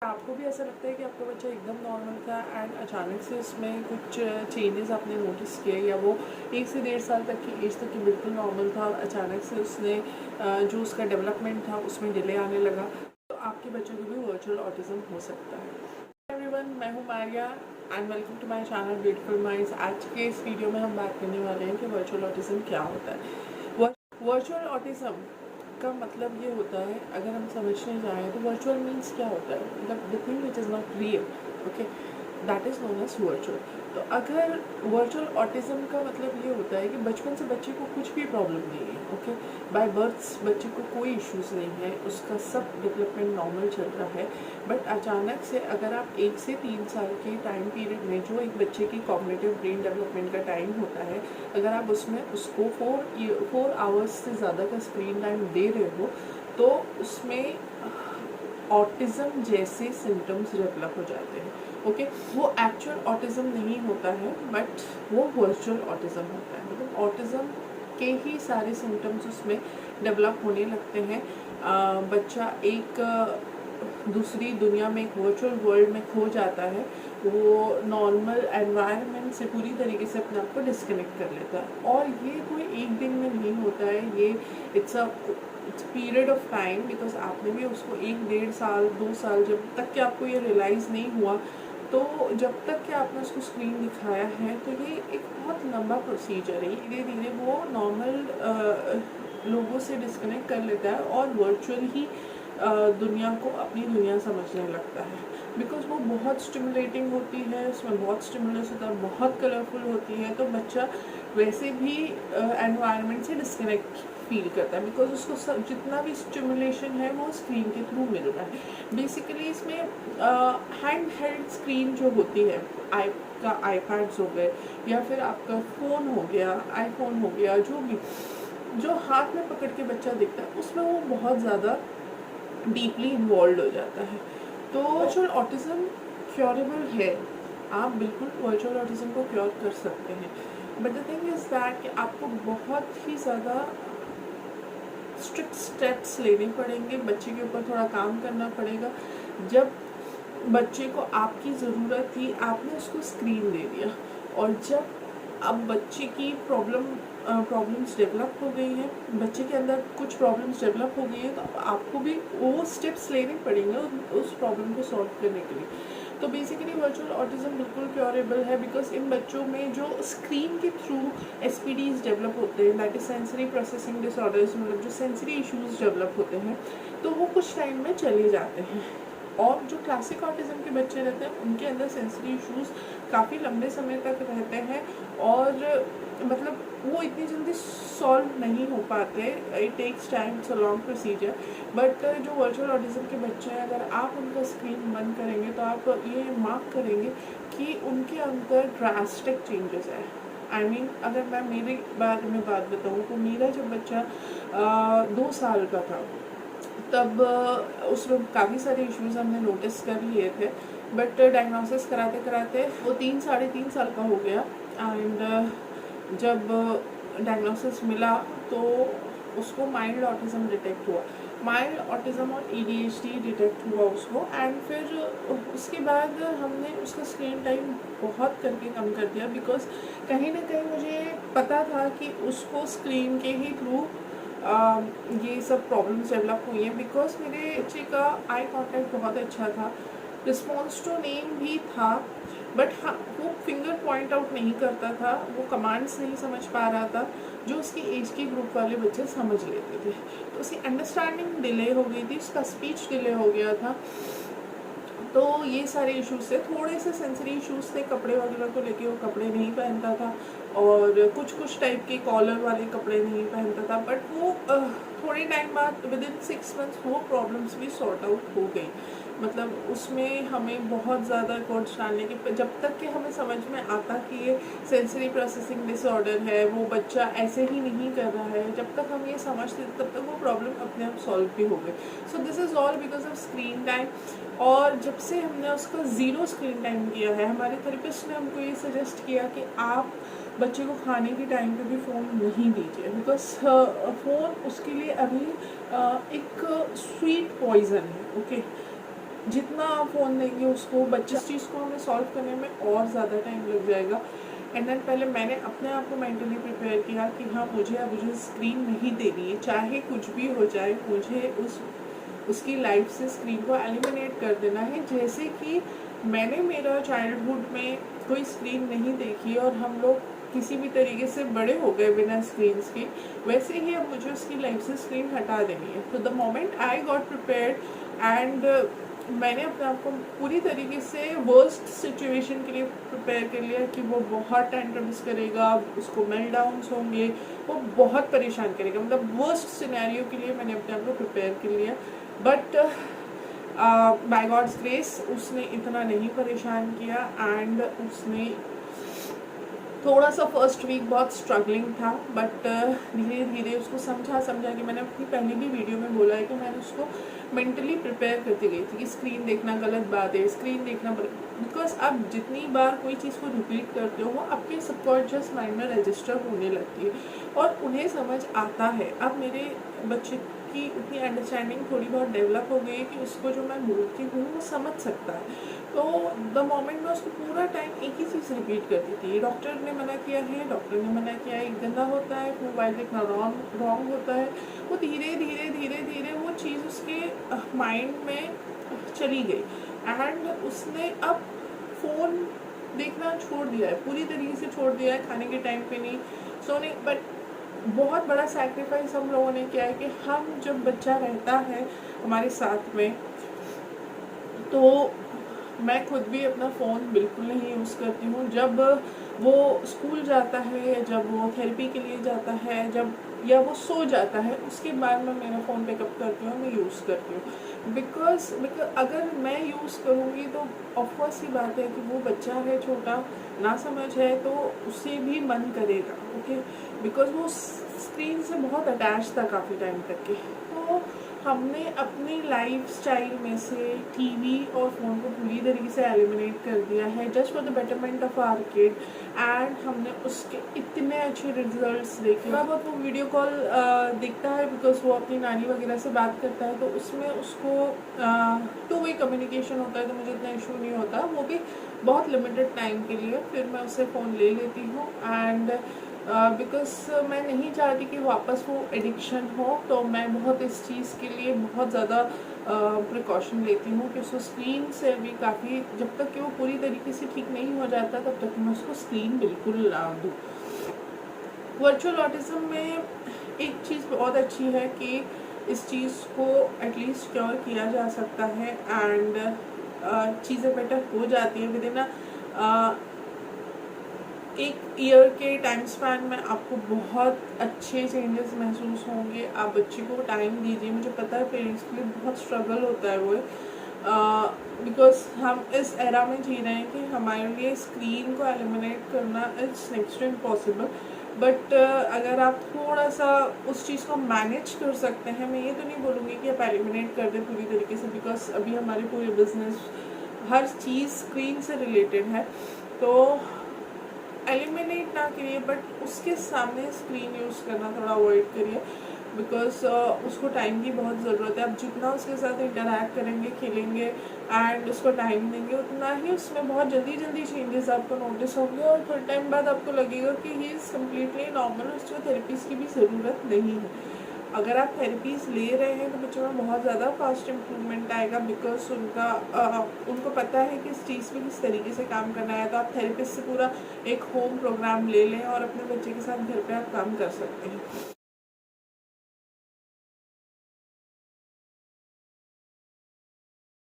आपको भी ऐसा लगता है कि आपका बच्चा एकदम नॉर्मल था एंड अचानक से उसमें कुछ चेंजेस आपने नोटिस किए, या वो 1 से 1.5 साल तक की एज तक की बिल्कुल नॉर्मल था और अचानक से उसने जो उसका डेवलपमेंट था उसमें डिले आने लगा, तो आपके बच्चे को भी वर्चुअल ऑटिज्म हो सकता है। एवरीवन, मैं हूँ Maria and welcome to my channel beautiful minds. आज के इस वीडियो में हम बात करने वाले हैं कि वर्चुअल ऑटिज्म क्या होता है। वर्चुअल ऑटिज्म का मतलब ये होता है, अगर हम समझने जाएँ तो वर्चुअल मीन्स क्या होता है, मतलब the thing which is not real, okay, that is known as virtual. तो अगर वर्चुअल ऑटिज्म का मतलब ये होता है कि बचपन से बच्चे को कुछ भी प्रॉब्लम नहीं है, ओके, बाय बर्थ बच्चे को कोई इश्यूज़ नहीं है, उसका सब डेवलपमेंट नॉर्मल चल रहा है, बट अचानक से अगर आप 1 से 3 साल के टाइम पीरियड में, जो एक बच्चे की कॉग्निटिव ब्रेन डेवलपमेंट का टाइम होता है, अगर आप उसमें उसको 4 आवर्स से ज़्यादा का स्क्रीन टाइम दे रहे हो, तो उसमें ऑटिज़म जैसे सिम्टम्स डेवलप हो जाते हैं। ओके, वो एक्चुअल ऑटिज़म नहीं होता है, बट वो वर्चुअल ऑटिज़म होता है। मतलब ऑटिज़म के ही सारे सिम्टम्स उसमें डेवलप होने लगते हैं। बच्चा एक दूसरी दुनिया में, एक वर्चुअल वर्ल्ड में खो जाता है। वो नॉर्मल एनवायरनमेंट से पूरी तरीके से अपने आप को डिस्कनेक्ट कर लेता है, और ये कोई एक दिन में नहीं होता है, ये it's period of time. Because आपने भी उसको 1 डेढ़ साल 2 साल, जब तक कि आपको ये रियलाइज़ नहीं हुआ, तो जब तक कि आपने उसको स्क्रीन दिखाया है, तो ये एक बहुत लंबा प्रोसीजर है। धीरे धीरे वो नॉर्मल लोगों से डिस्कनेक्ट कर लेता है और वर्चुअल ही दुनिया को अपनी दुनिया समझने लगता है। बिकॉज वो बहुत स्टिमुलेटिंग होती है, उसमें बहुत स्टिमुलस होता है, बहुत कलरफुल होती है, तो बच्चा वैसे भी एनवायरनमेंट से डिस्कनेक्ट फील करता है, बिकॉज उसको सब जितना भी स्टिमुलेशन है वो स्क्रीन के थ्रू मिल रहा है। बेसिकली इसमें हैंड हेल्ड स्क्रीन जो होती है, आपका आईपैड्स हो गए, या फिर आपका फ़ोन हो गया, आईफोन हो गया, जो हाथ में पकड़ के बच्चा देखता है, उसमें वो बहुत ज़्यादा डीपली इन्वॉल्व हो जाता है। तो वर्चुअल ऑटिज़म क्योरेबल है, आप बिल्कुल वर्चुअल ऑटिज़म को क्योर कर सकते हैं, but the thing is that कि आपको बहुत ही ज़्यादा स्ट्रिक्ट स्टेप्स लेने पड़ेंगे, बच्चे के ऊपर थोड़ा काम करना पड़ेगा। जब बच्चे को आपकी ज़रूरत थी, आपने उसको स्क्रीन दे दिया, और जब अब बच्चे की प्रॉब्लम्स डेवलप हो गई हैं, बच्चे के अंदर कुछ प्रॉब्लम्स डेवलप हो गई है, तो आपको भी वो स्टेप्स लेने पड़ेंगे उस प्रॉब्लम को सॉल्व करने के लिए। तो बेसिकली वर्चुअल ऑटिज़म बिल्कुल क्योरेबल है, बिकॉज इन बच्चों में जो स्क्रीन के थ्रू एसपीडीज डेवलप होते हैं, that is sensory processing disorders, मतलब जो सेंसरी इश्यूज डेवलप होते हैं, तो वो कुछ टाइम में चले जाते हैं। और जो क्लासिक ऑटिज़म के बच्चे रहते हैं, उनके अंदर सेंसरी इश्यूज़ काफ़ी लंबे समय तक रहते हैं, और मतलब वो इतनी जल्दी सॉल्व नहीं हो पाते, it takes time, it's a long procedure. But जो वर्चुअल ऑटिज़म के बच्चे हैं, अगर आप उनका स्क्रीन बंद करेंगे, तो आप ये मार्क करेंगे कि उनके अंदर ड्रास्टिक चेंजेस है। आई मीन, अगर मैं मेरे बारे में बात बताऊँ, तो मेरा जब बच्चा 2 साल का था, तब उसमें काफ़ी सारे इश्यूज़ हमने नोटिस कर लिए थे, बट डायग्नोसिस कराते कराते वो 3 साढ़े 3 साल का हो गया। एंड जब डायग्नोसिस मिला, तो उसको माइल्ड ऑटिज़म डिटेक्ट हुआ, माइल्ड ऑटिज़म और एडीएचडी डिटेक्ट हुआ उसको। एंड फिर उसके बाद हमने उसका स्क्रीन टाइम बहुत करके कम कर दिया, बिकॉज कहीं ना कहीं मुझे पता था कि उसको स्क्रीन के ही थ्रू ये सब प्रॉब्लम्स डेवलप हुई हैं। बिकॉज मेरे बच्चे का आई कांटेक्ट बहुत अच्छा था, रिस्पॉन्स टू नेम भी था, बट हाँ, वो फिंगर पॉइंट आउट नहीं करता था, वो कमांड्स नहीं समझ पा रहा था, जो उसकी एज के ग्रुप वाले बच्चे समझ लेते थे। तो उसकी अंडरस्टैंडिंग डिले हो गई थी, उसका स्पीच डिले हो गया था। तो ये सारे इश्यूज़ थे, थोड़े से सेंसरी इश्यूज़ थे, कपड़े वगैरह को लेके वो कपड़े नहीं पहनता था, और कुछ टाइप के कॉलर वाले कपड़े नहीं पहनता था। बट वो थोड़े टाइम बाद, विद इन 6 मंथ्स, वो प्रॉब्लम्स भी सॉर्ट आउट हो गई। मतलब उसमें हमें बहुत ज़्यादा एफर्ट्स डालने के, जब तक कि हमें समझ में आता कि ये सेंसरी प्रोसेसिंग डिसऑर्डर है, वो बच्चा ऐसे ही नहीं कर रहा है, जब तक हम ये समझते तब तक वो प्रॉब्लम अपने आप सॉल्व भी हो गई। So this is all because of screen time. और जब से हमने उसका ज़ीरो स्क्रीन टाइम किया है, हमारे थेरेपिस्ट ने हमको ये सजेस्ट किया कि आप बच्चे को खाने के टाइम पे भी फ़ोन नहीं दीजिए, बिकॉज फ़ोन उसके लिए अभी एक स्वीट पॉइज़न है, ओके। जितना आप फ़ोन देंगे उसको, बच्चे इस चीज़ को हमें सॉल्व करने में और ज़्यादा टाइम लग जाएगा। एंड देन पहले मैंने अपने आप को मेंटली प्रिपेयर किया कि हाँ, मुझे स्क्रीन नहीं देनी है, चाहे कुछ भी हो जाए, मुझे उसकी लाइफ से स्क्रीन को एलिमिनेट कर देना है। जैसे कि मैंने मेरा चाइल्डहुड में कोई स्क्रीन नहीं देखी और हम लोग किसी भी तरीके से बड़े हो गए बिना स्क्रीन्स के, वैसे ही अब मुझे उसकी लाइफ से स्क्रीन हटा देनी है। तो the moment I got prepared and मैंने अपने आप को पूरी तरीके से वर्स्ट सिचुएशन के लिए प्रिपेयर कर लिया कि वो बहुत टेंट्रम्स करेगा, उसको मेल्टडाउन्स होंगे, वो बहुत परेशान करेगा, मतलब वर्स्ट सिनेरियो के लिए मैंने अपने आप को प्रिपेयर कर लिया। बट बाय गॉड्स ग्रेस उसने इतना नहीं परेशान किया एंड उसने थोड़ा सा फर्स्ट वीक बहुत स्ट्रगलिंग था, बट धीरे धीरे उसको समझा कि मैंने अपनी पहली भी वीडियो में बोला है कि मैंने उसको मेंटली प्रिपेयर करती गई थी कि स्क्रीन देखना गलत बात है, स्क्रीन देखना, बिकॉज आप जितनी बार कोई चीज़ को रिपीट करते हो वो आपके सबकॉन्शियस माइंड में रजिस्टर होने लगती है और उन्हें समझ आता है। अब मेरे बच्चे की उतनी अंडरस्टैंडिंग थोड़ी बहुत डेवलप हो गई है कि उसको जो मैं बोलती हूँ वो समझ सकता है। तो द मोमेंट में उसको पूरा टाइम एक ही चीज़ रिपीट करती थी, डॉक्टर ने मना किया है, डॉक्टर ने मना किया है, गंदा होता है, मोबाइल देखना रॉन्ग होता है। वो धीरे धीरे वो चीज़ उसके माइंड में चली गई एंड उसने अब फ़ोन देखना छोड़ दिया है, पूरी तरीके से छोड़ दिया है, खाने के टाइम पे नहीं, सोने। बट बहुत बड़ा सैक्रिफाइस हम लोगों ने किया है कि हम जब बच्चा रहता है हमारे साथ में, तो मैं खुद भी अपना फ़ोन बिल्कुल नहीं यूज़ करती हूँ। जब वो स्कूल जाता है या जब वो थेरेपी के लिए जाता है, जब या वो सो जाता है, उसके बाद मैं मेरा फ़ोन पिकअप करती हूँ, मैं यूज़ करती हूँ। बिकॉज़ अगर मैं यूज़ करूँगी तो ऑफकोर्स ही बात है कि वो बच्चा है छोटा, ना समझ है, तो उसे भी मन करेगा, ओके, बिकॉज़ वो स्क्रीन से बहुत अटैच था काफ़ी टाइम तक के। तो हमने अपनी लाइफस्टाइल में से टीवी और फ़ोन को पूरी तरीके से एलिमिनेट कर दिया है just for the betterment of our kid and हमने उसके इतने अच्छे रिजल्ट्स देखे। थोड़ा बहुत वो वीडियो कॉल देखता है बिकॉज वो अपनी नानी वगैरह से बात करता है, तो उसमें उसको टू वे कम्युनिकेशन होता है, तो मुझे इतना इशू नहीं होता, वो भी बहुत लिमिटेड टाइम के लिए। फिर मैं उससे फ़ोन ले लेती हूँ एंड बिकॉज मैं नहीं चाहती कि वापस वो एडिक्शन हो, तो मैं बहुत इस चीज़ के लिए बहुत ज़्यादा प्रिकॉशन लेती हूँ कि उसको स्क्रीन से भी काफ़ी, जब तक कि वो पूरी तरीके से ठीक नहीं हो जाता तब तक मैं उसको स्क्रीन बिल्कुल ना दूँ। वर्चुअल ऑटिज़म में एक चीज़ बहुत अच्छी है कि इस चीज़ को एटलीस्ट क्योर किया जा सकता है एंड चीज़ें बेटर हो जाती हैं विद इन एक ईयर के टाइम स्पैन में आपको बहुत अच्छे चेंजेस महसूस होंगे। आप बच्चे को टाइम दीजिए, मुझे पता है पेरेंट्स के लिए बहुत स्ट्रगल होता है वो, बिकॉज हम इस एरा में जी रहे हैं कि हमारे लिए स्क्रीन को एलिमिनेट करना it's next to impossible. But अगर आप थोड़ा सा उस चीज़ को मैनेज कर सकते हैं, मैं ये तो नहीं बोलूँगी कि आप एलिमिनेट कर दें पूरी तरीके से, बिकॉज अभी हमारे पूरे बिजनेस हर चीज़ स्क्रीन से रिलेटेड है, तो एलिमिनेट ना करिए बट उसके सामने स्क्रीन यूज़ करना थोड़ा अवॉइड करिए, बिकॉज उसको टाइम की बहुत ज़रूरत है। आप जितना उसके साथ इंटरैक्ट करेंगे, खेलेंगे एंड उसको टाइम देंगे, उतना ही उसमें बहुत जल्दी चेंजेस आपको नोटिस होंगे और थोड़े टाइम बाद आपको लगेगा कि ही इज़ कम्प्लीटली नॉर्मल, उसको थेरेपीज़ की भी ज़रूरत नहीं है। अगर आप थेरेपीज़ ले रहे हैं तो बच्चों में बहुत ज़्यादा फास्ट इम्प्रूवमेंट आएगा, बिकॉज उनको पता है कि इस चीज़ में किस तरीके से काम करना है। तो आप थेरेपिस्ट से पूरा एक होम प्रोग्राम ले लें और अपने बच्चे के साथ घर पे आप काम कर सकते हैं।